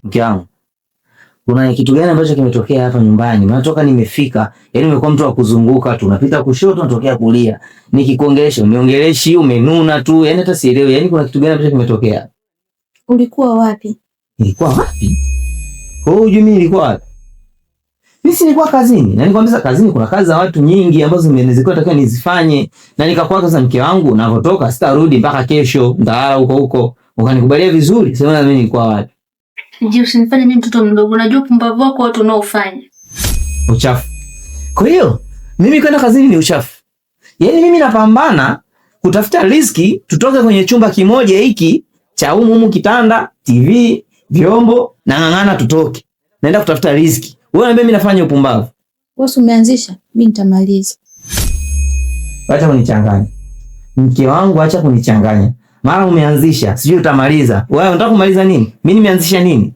Mke wangu, kuna kitu gani ambacho kimetokea hapa nyumbani? Natoka nimefika, yaani nimekuwa mtu wa kuzunguka tu, unapita kushoto unatokea kulia. Nikikuongelesha uniongeleshi, umenuna tu, yaani hata sielewi. Yaani kuna kitu gani ambacho kimetokea? Ulikuwa wapi? Nilikuwa wapi? Hujui mimi nilikuwa wapi? Mimi si nilikuwa kazini. Na nikwambia kazini kuna kazi za watu nyingi ambazo zimenizikuwa nataka nizifanye. Na nikakuwa sasa mke wangu ninapotoka sitarudi mpaka kesho, ndalala huko. Ukanikubalia vizuri. Sema na mimi nilikuwa wapi? Ndio usinifanye mimi mtoto mdogo. Najua pumbavu wako watu unaofanya. Uchafu. Kwa hiyo mimi kwenda kazini ni uchafu. Yaani mimi napambana kutafuta riziki tutoke kwenye chumba kimoja hiki cha humu kitanda, TV, vyombo na ng'ang'ana tutoke. Naenda kutafuta riziki. Wewe unaniambia mimi nafanya upumbavu. Wewe umeanzisha, mimi nitamaliza. Acha kunichanganya. Mke wangu acha kunichanganya. Mara umeanzisha, sijui utamaliza. Wewe unataka kumaliza nini? Mimi nimeanzisha nini?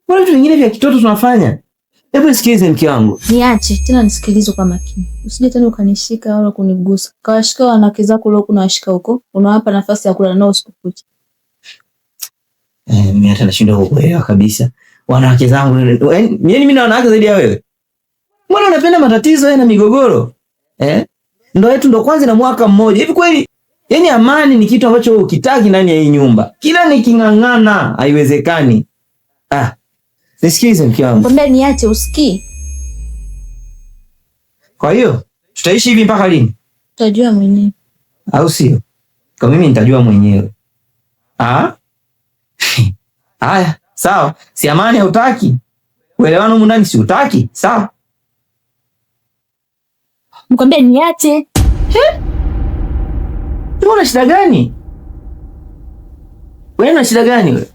Kuna vitu vingine vya kitoto tunafanya. Hebu nisikilize mke wangu. Niache, tena nisikilize kwa makini. Usije tena ukanishika wala kunigusa. Kawashika wanawake zako leo kunawashika huko. Unawapa nafasi ya kula nao siku kucha. Mimi hata nashindwa kuelewa kabisa. Wanawake zangu, mimi na wanawake zaidi ya wewe. Mbona unapenda matatizo wewe na migogoro? Ndio yetu ndo kwanza na mwaka mmoja. Hivi kweli? Yaani amani ni kitu ambacho ukitaki ndani ya hii nyumba. Kila niking'ang'ana haiwezekani. Nisikize mke wangu. Mbona niache usikii? Kwa hiyo tutaishi hivi mpaka lini? Utajua mwenyewe. Au sio? Kwa mimi nitajua mwenyewe. Haya, sawa. Si amani hautaki? Uelewano humu ndani si utaki? Sawa. Mkwambia niache. Wewe una shida gani? Wewe una shida gani wewe?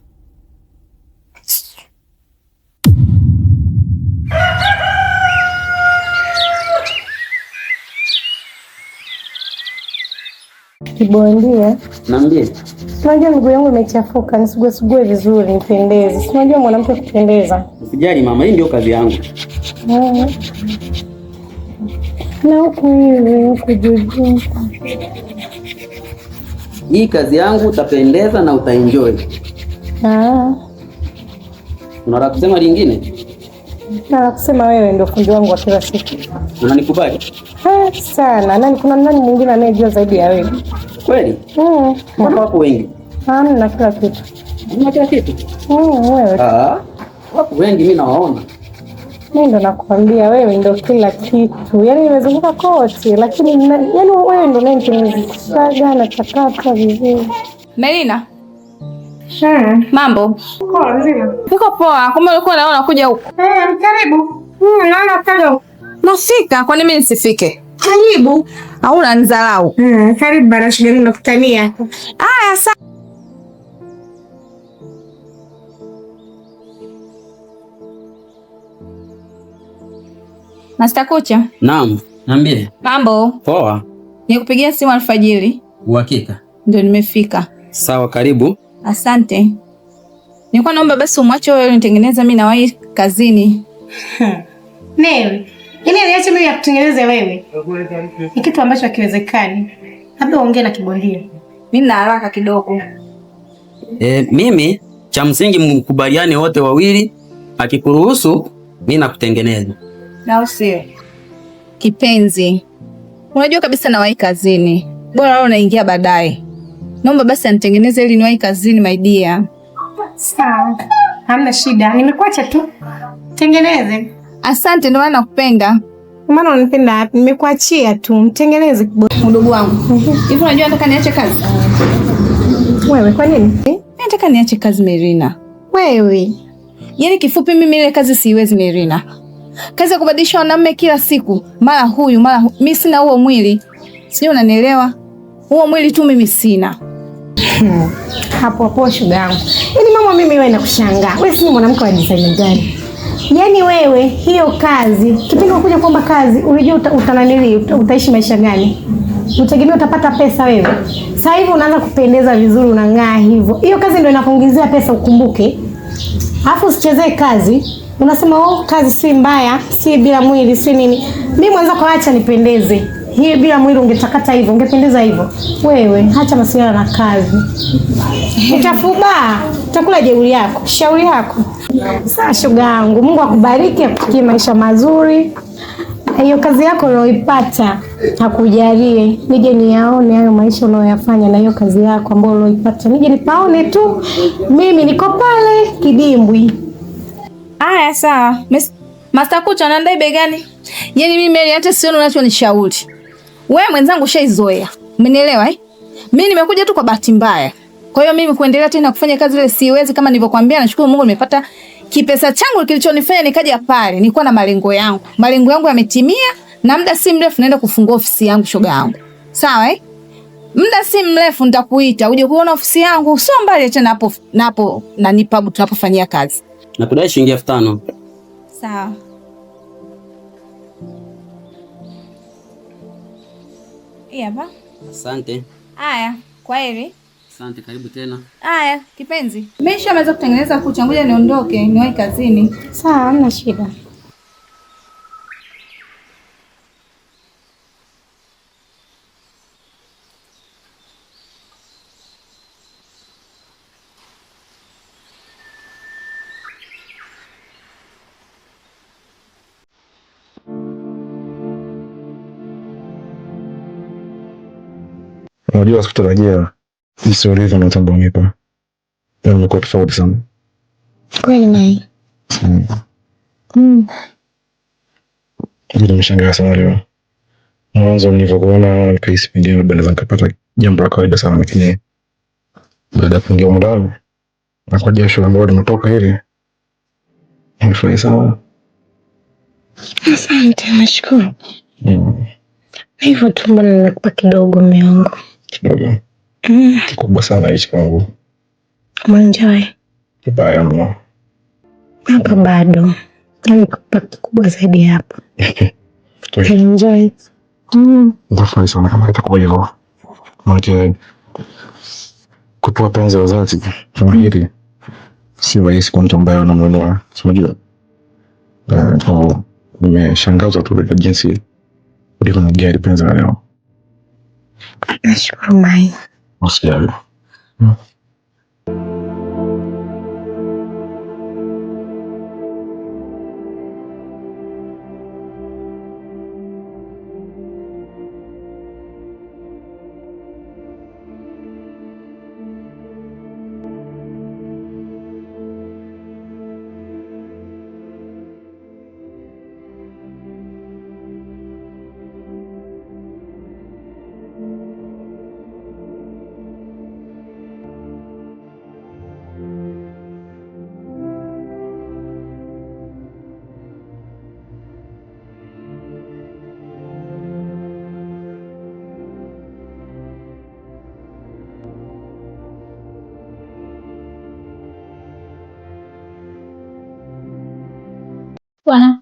Kibondia. Naambie. Unajua miguu yangu imechafuka, nisugue vizuri nipendeze. Unajua mwanamke kupendeza. Usijali mama, hii ndio kazi yangu. Na huku juu. Hii kazi yangu utapendeza na utaenjoy. Unataka kusema lingine? Na kusema wewe ndio fundi wangu wa kila siku. Unanikubali? Sana. Nani kuna nani mwingine anayejua zaidi ya wewe? Kweli? Mbona wapo wengi? Na kila kitu. Una kila kitu? Wewe. Wapo wengi mimi nawaona. Mimi ndo nakwambia wewe ndo kila kitu. Yaani nimezunguka kote lakini yaani wewe ndo unanitengenezea na chakata vizuri. Melina. Mambo. Poa nzima. Niko poa. Kumbe ulikuwa unaona kuja huko. Karibu. Naona kaja. Nafika, kwani mimi nisifike? Karibu. Au unanidharau? Karibu bana, shida nini nakutania hapo? Aya sawa. Master Kucha. Naam, niambie. Mambo. Poa. Nikupigia simu alfajiri. Uhakika? Ndio nimefika. Sawa, karibu. Asante. Nilikuwa naomba basi umwache wewe nitengeneza mimi na wahi kazini. Newe. Ili niache mimi ya kutengeneza wewe. Ni kitu ambacho hakiwezekani. Labda uongee na Kibondia. Mimi na haraka kidogo. Mimi cha msingi mkubaliane wote wawili, akikuruhusu mimi nakutengeneza. Na usio. Kipenzi. Unajua kabisa na wahi kazini. Bora wewe unaingia baadaye. Naomba basi anitengeneze ili niwahi kazini my dear. Sawa. Hamna shida. Nimekuacha tu. Tengeneze. Asante, ndio maana nakupenda. Maana unanipenda, nimekuachia tu. Mtengeneze mdogo wangu. Hivi unajua nataka niache kazi? Wewe kwa nini? Nataka niache kazi Merina. Wewe. Yaani kifupi mimi ile kazi siwezi Merina. Kazi ya kubadilisha wanaume kila siku, mara huyu, mara mimi sina huo mwili. Sio unanielewa? Huo mwili tu mimi sina. Hapo shoga yangu. Yaani mama mimi wewe nakushangaa. Wewe si mwanamke wa design gani? Yaani wewe hiyo kazi, kipindi unakuja kuomba kazi, unajua utaishi maisha gani? Utegemea utapata pesa wewe. Sasa hivi unaanza kupendeza vizuri, unang'aa hivyo. Hiyo kazi ndio inakuongezea pesa ukumbuke. Alafu usichezee kazi. Unasema kazi si mbaya, si bila mwili, si nini. Mimi mwanzo kwa acha nipendeze. Hiyo bila mwili ungetakata hivyo, ungependeza hivyo. Wewe acha masuala na kazi. Utafuba. utakula jeuri yako, shauri yako. Sasa shoga yangu, Mungu akubariki, akupatie maisha mazuri. Hiyo kazi yako uloipata akujalie, nije niyaone hayo maisha unayoyafanya na hiyo kazi yako ambayo uloipata. Nije nipaone tu. Mimi niko pale kidimbwi. Aya sawa. Master Kucha anandai begani? Yaani mimi Mary hata sioni unachonishauri. Wewe mwenzangu shaizoea. Umenielewa eh? Mimi nimekuja tu kwa bahati mbaya. Kwa hiyo mimi kuendelea tena kufanya kazi ile siwezi, kama nilivyokuambia. Nashukuru Mungu nimepata kipesa changu kilichonifanya nikaja pale. Nilikuwa na malengo yangu. Malengo yangu yametimia na muda si mrefu naenda kufungua ofisi yangu shoga yangu. Sawa eh? Muda si mrefu nitakuita uje kuona ofisi yangu. Sio mbali tena hapo na nipabu tunapofanyia kazi. Nakudai shilingi 5,000. Sawa. Hapa. Asante. Aya, kwaheri. Asante, karibu tena. Aya, kipenzi. Nimeshamaliza kutengeneza kucha, ngoja niondoke, niwahi kazini. Sawa, hamna shida. Unajua sikutarajia jinsi ulivyo na utambo unipa. Leo umekuwa tofauti sana. Kweli Mai. Ndio nimeshangaa sana leo. Mwanzo nilivyokuona nikahisi pengine labda naweza nikapata jambo la kawaida sana, lakini baada ya kuingia ndani na kwa jasho ambalo limetoka hili nimefurahi sana. Asante, nashukuru. Hivyo tu mbona nimekupa kidogo mume wangu. Kidogo. Kikubwa sana hichi kwangu. Mwenjoy. Kibaya mno. Hapa bado. Nimekupa kikubwa zaidi hapo. Enjoy. Nitafurahi sana kama itakuwa hivyo. Maana kutoa penzi la dhati kama hili si rahisi kwa mtu ambaye anamwelewa. Unajua? Nimeshangazwa tu kwa jinsi ulivyo na gari penzi la leo. Nashukuru Mai. Usijali. Bwana.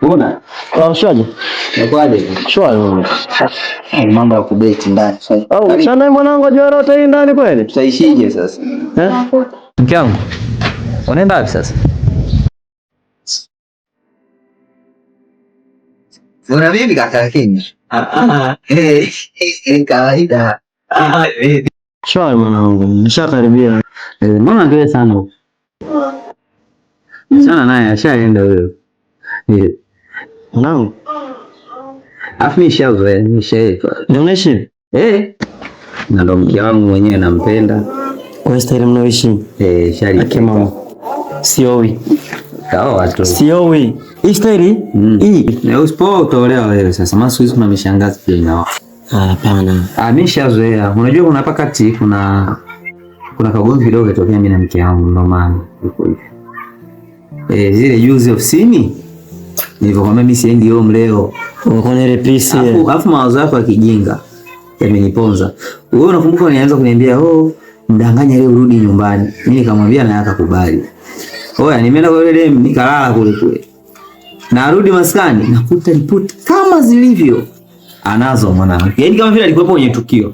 Mbona? Shwaje? Nakwaje? Shwaje. Mambo ya kubeti ndani. Au sana mwanangu ajua rote hii ndani kweli? Tutaishije sasa? Mke wangu. Unaenda wapi sasa? Una bibi kaka Kenya? Kawaida. Shwaje mwanangu. Nishakaribia. Mbona ngewe sana? Sana naye ashaenda wewe. Mwanangu. Afu nishazoea, nishaeka. Ndio unaishi? Na ndo mke wangu mwenyewe nampenda. Kwa staili mnaoishi? Shari. Akima. Siowi. Kao watu. Siowi. Hii staili? Hii. Na usipo utolewa wewe sasa. Maana siku hizi kuna mishangazi pia inao. Hapana. Mimi nishazoea. Unajua kuna pakati kuna kagomvi kidogo kitokea mimi na mke wangu, ndo maana iko hivi. Zile juzi ofisini nilivyokuambia mimi siendi home leo. Unaona ile pisi. Alafu mawazo yako ya kijinga yameniponza. Wewe unakumbuka unianza kuniambia mdanganya leo urudi nyumbani. Mimi nikamwambia na akakubali. Oya nimeenda kwa ile dem nikalala kule. Narudi maskani nakuta ripoti kama zilivyo. Anazo mwanangu. Yaani kama vile alikuwa kwenye tukio.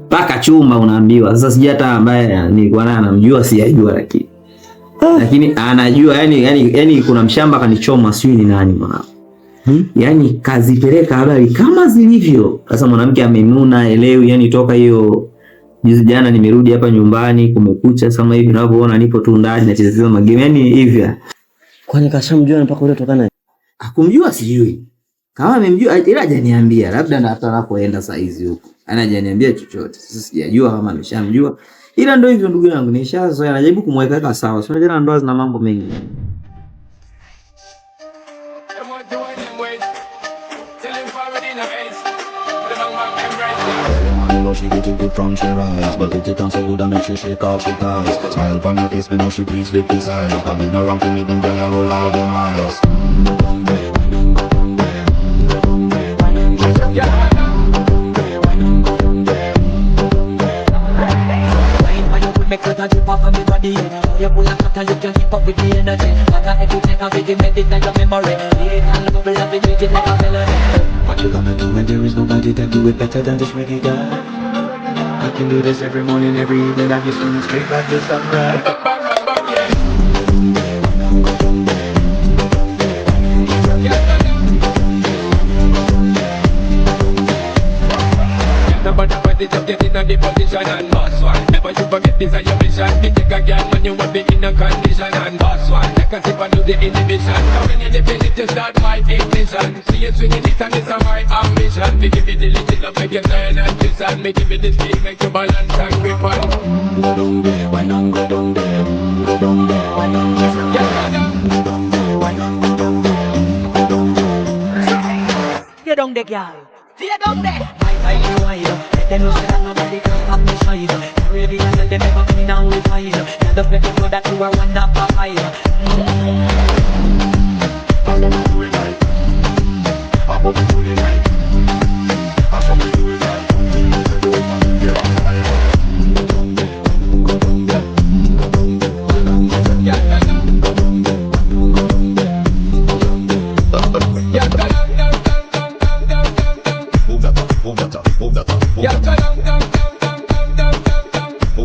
Paka chumba unaambiwa. Sasa sija hata ambaye nilikuwa naye anamjua sijajua lakini anajua yani kuna mshamba kanichoma sijui ni nani mwanangu. Yaani kazipeleka habari kama zilivyo. Sasa mwanamke amenuna elewi, yani toka hiyo juzi jana nimerudi hapa nyumbani kumekucha kama hivi unavyoona nipo tu ndani nachezea magame yani hivi. Kwani kashamjua mpaka ule tokana? Akumjua sijui. Kama amemjua ila hajaniambia, labda na hata anapoenda saa hizi huko. Ana hajaniambia chochote. Sasa sijajua kama ameshamjua. Ila ndio hivyo ndugu yangu, nishazoea najaribu kumweka sawa. Sio jana ndoa zina mambo mengi. She get it good from she rise, but it on so good and make she shake off she ties. Smile from her face, me know she pleased with this eye. Coming around to me, them girl I roll out them eyes. Make her drip off of me body. You pull up and you can keep up with the energy. But I do take a video, make it like a memory. And love will have it, treat it like a melody. What you gonna do when there is nobody that do it better than this reggae guy? I can do this every morning, every evening. I just swing straight back to sunrise. Just get in the position and boss one. Never you forget this is your mission. You take a girl when you want be in a condition and boss one. Take a sip and do the inhibition. Now when you defend it, you start my ignition. See you swinging it and it's a my ambition. Me give you the little love, make you turn and twist and me give you the speed, make you balance and grip on. Go down there, why not go down there? Go down there, why not go down there? Go down there, why not go down there? Go down there. You down there, girl. See you down there. I wide up, let them know that nobody can stop me shine. Arabians and them never coming down with fire. Now the people know that you are one of a fire. I want to do it right. I want to do it right. I want to do it right. Go down there, go down there, go down there, go down there, go down there, go down there. Move that up, move that up, move that up, move that up, move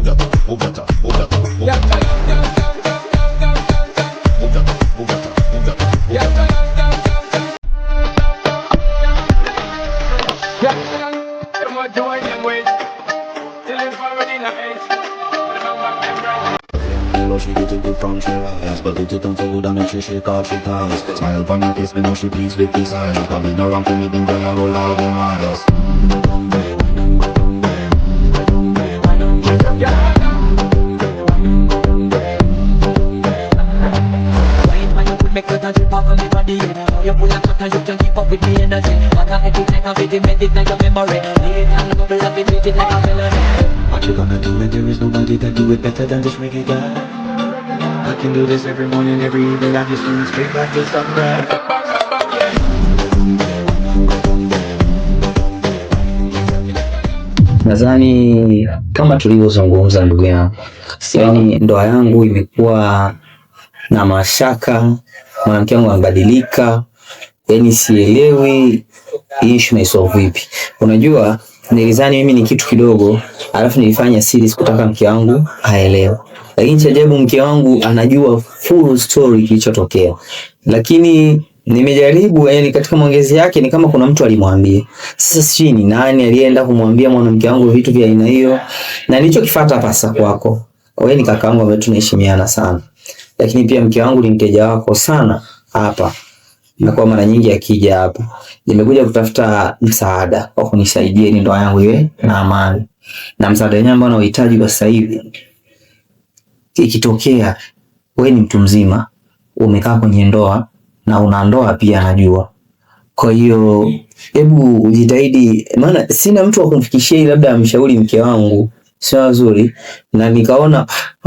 that up, move that up, move that up, move that up, move that up, move that up, she get it good from she rise, but it on so good and make she shake off she ties. Smile from her face, me know she pleased with this eye. Coming around to me, them girl I roll out them eyes. Make her drip off of me body. You pull up and you can keep up with the energy. But I do take a video, make it like a memory. And love will have it, treat it like a melody. What you gonna do when there is nobody that do it better than this reggae guy? I can do this every morning, every evening. I just swing straight back to sunrise. Nadhani kama tulivyozungumza ndugu yangu, yaani ndoa yangu imekuwa na mashaka, mwanamke wangu amebadilika, yaani sielewi issue na isolve vipi. Unajua nilizani mimi ni kitu kidogo, alafu nilifanya siri kutaka mke wangu aelewe. Lakini cha ajabu mke wangu anajua full story kilichotokea. Lakini nimejaribu, yaani katika maongezi yake ni kama kuna mtu alimwambia. Sasa sijui ni nani alienda kumwambia mwanamke wangu vitu vya aina hiyo. Na nilichokifuata hapa sasa kwako. Wewe ni kakaangu ambaye tunaheshimiana sana. Lakini pia mke wangu ni mteja wako sana hapa. Na kwa mara nyingi akija hapa, nimekuja kutafuta msaada wa kunisaidia ili ndoa yangu iwe na amani. Na msaada wenyewe ambao nauhitaji kwa sasa hivi, ikitokea wewe ni mtu mzima, umekaa kwenye ndoa na una ndoa pia najua. Kwa hiyo hebu ujitahidi, maana sina mtu wa kumfikishia, labda amshauri mke wangu sio nzuri, na nikaona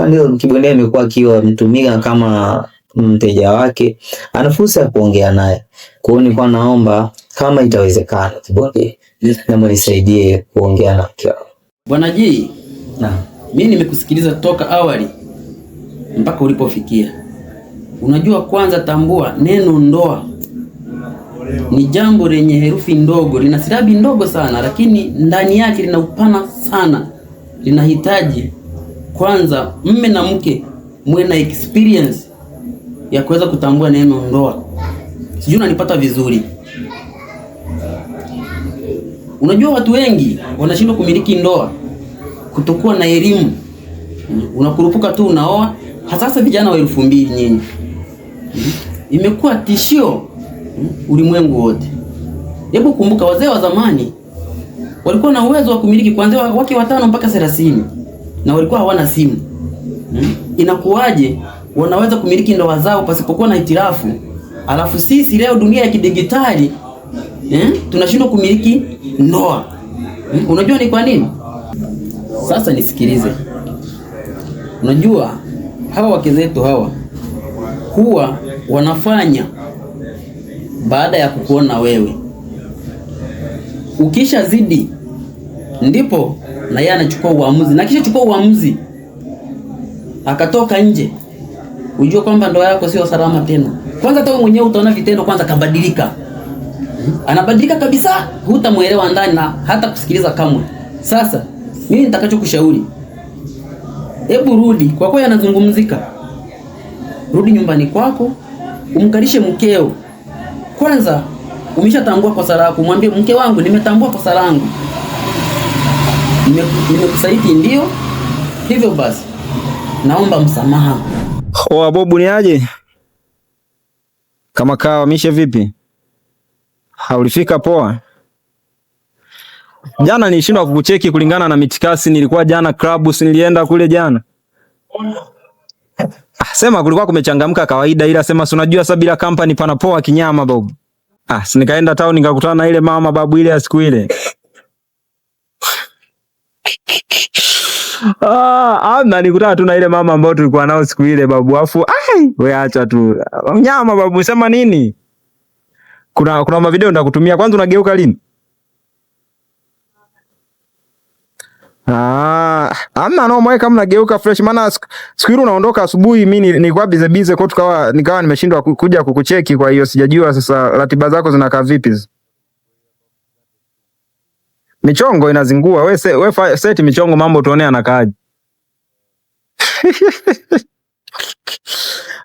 leo Kibondea amekuwa akiwa mtumika kama mteja wake, ana fursa ya kuongea naye. Kwa hiyo nilikuwa naomba kama itawezekana Kibondea naomba nisaidie kuongea na mke wangu. Bwana G, mimi nimekusikiliza toka awali mpaka ulipofikia. Unajua, kwanza tambua neno ndoa ni jambo lenye herufi ndogo, lina silabi ndogo sana, lakini ndani yake lina upana sana. Linahitaji kwanza mme na mke muwe na experience ya kuweza kutambua neno ndoa. Sijui unanipata vizuri. Unajua watu wengi wanashindwa kumiliki ndoa kutokuwa na elimu. Unakurupuka tu unaoa, hasa vijana wa 2000 nyinyi. Imekuwa tishio ulimwengu wote. Hebu kumbuka wazee wa zamani walikuwa na uwezo wa kumiliki kuanzia wake 5 mpaka 30 na walikuwa hawana simu. Inakuwaje wanaweza kumiliki ndoa zao pasipokuwa na itirafu? Alafu sisi leo dunia ya kidigitali tunashindwa kumiliki ndoa. Unajua ni kwa nini? Sasa nisikilize. Unajua hawa wake zetu hawa huwa wanafanya baada ya kukuona wewe. Ukisha zidi ndipo na yeye anachukua uamuzi, na kisha chukua uamuzi akatoka nje, ujue kwamba ndoa yako sio salama tena. Kwanza hata wewe mwenyewe utaona vitendo kwanza kabadilika. Anabadilika kabisa, hutamuelewa ndani na hata kusikiliza kamwe. Sasa mimi nitakachokushauri, hebu rudi, kwa kweli anazungumzika. Rudi nyumbani kwako, umkalishe mkeo. Kwanza umeshatambua kosa lako, mwambie mke wangu nimetambua kosa langu. Nimekusaliti ndio. Hivyo basi naomba msamaha. Oa Bobu ni aje? Kama kawa mishe vipi? Haulifika poa? Jana nilishindwa kukucheki kulingana na mitikasi, nilikuwa jana club, nilienda kule jana. Sema kulikuwa kumechangamka kawaida, ila sema si unajua sasa bila company pana poa kinyama Bobu. Si nikaenda town nikakutana na ile mama babu ile ya siku ile. Amna nikutana tu na ile mama ambayo tulikuwa nao siku ile babu. Afu wewe acha tu. Nyama babu, sema nini? Kuna mavideo nitakutumia. Kwanza unageuka lini? Amna no mweka mnageuka fresh, maana siku ile unaondoka asubuhi, mimi nilikuwa busy kwa nikawa nimeshindwa kuja kukucheki, kwa hiyo sijajua sasa ratiba zako zinakaa vipi. Michongo inazingua, wewe set michongo, mambo tuone anakaaje.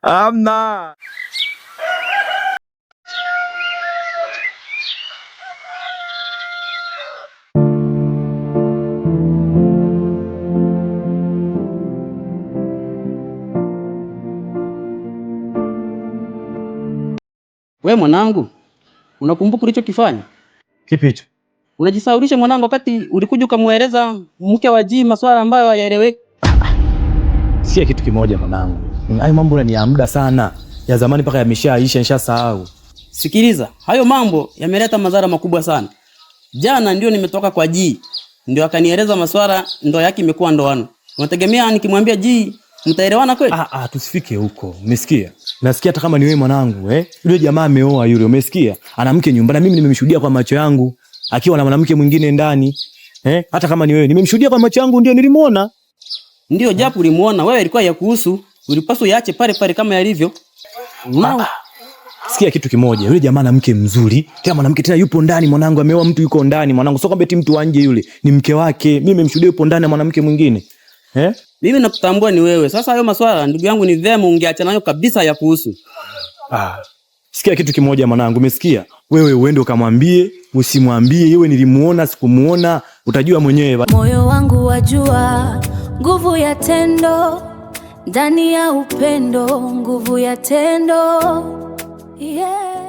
Amna We mwanangu, unakumbuka ulichokifanya? Kipi hicho? Unajisaulisha mwanangu, wakati ulikuja ukamueleza mke wa G maswala ambayo hayaeleweki. Sikia kitu kimoja mwanangu. Hayo mambo ni ya muda sana. Ya zamani paka yameshaisha, nishasahau. Sikiliza, hayo mambo yameleta madhara makubwa sana. Jana ndio nimetoka kwa G, ndio akanieleza maswala ndoa yake imekuwa ndoano. Unategemea nikimwambia G mtaelewana kweli? Tusifike huko. Umesikia? Nasikia hata kama ni wewe mwanangu, yule jamaa ameoa yule, umesikia? Ana mke nyumbani, mimi nimemshuhudia kwa macho yangu akiwa na mwanamke mwingine ndani. Hata kama ni wewe, nimemshuhudia kwa macho yangu, ndio nilimuona. Ndio japo ulimuona, wewe ilikuwa ya kuhusu, ulipaswa yaache pale pale kama yalivyo. Sikia kitu kimoja, yule jamaa ana mke mzuri, tena mwanamke tena yupo ndani mwanangu, ameoa mtu yuko ndani mwanangu, sio kwamba eti mtu wanje yule, ni mke wake. Mimi nimemshuhudia yupo ndani na mwanamke mwingine. Mimi nakutambua ni wewe. Sasa hayo maswala ndugu yangu ni vyema ungeacha nayo kabisa ya kuhusu. Sikia kitu kimoja mwanangu, umesikia? Wewe uende ukamwambie, usimwambie yeye nilimuona sikumuona, utajua mwenyewe. Moyo wangu wajua nguvu ya tendo, ndani ya upendo nguvu ya tendo. Yeah.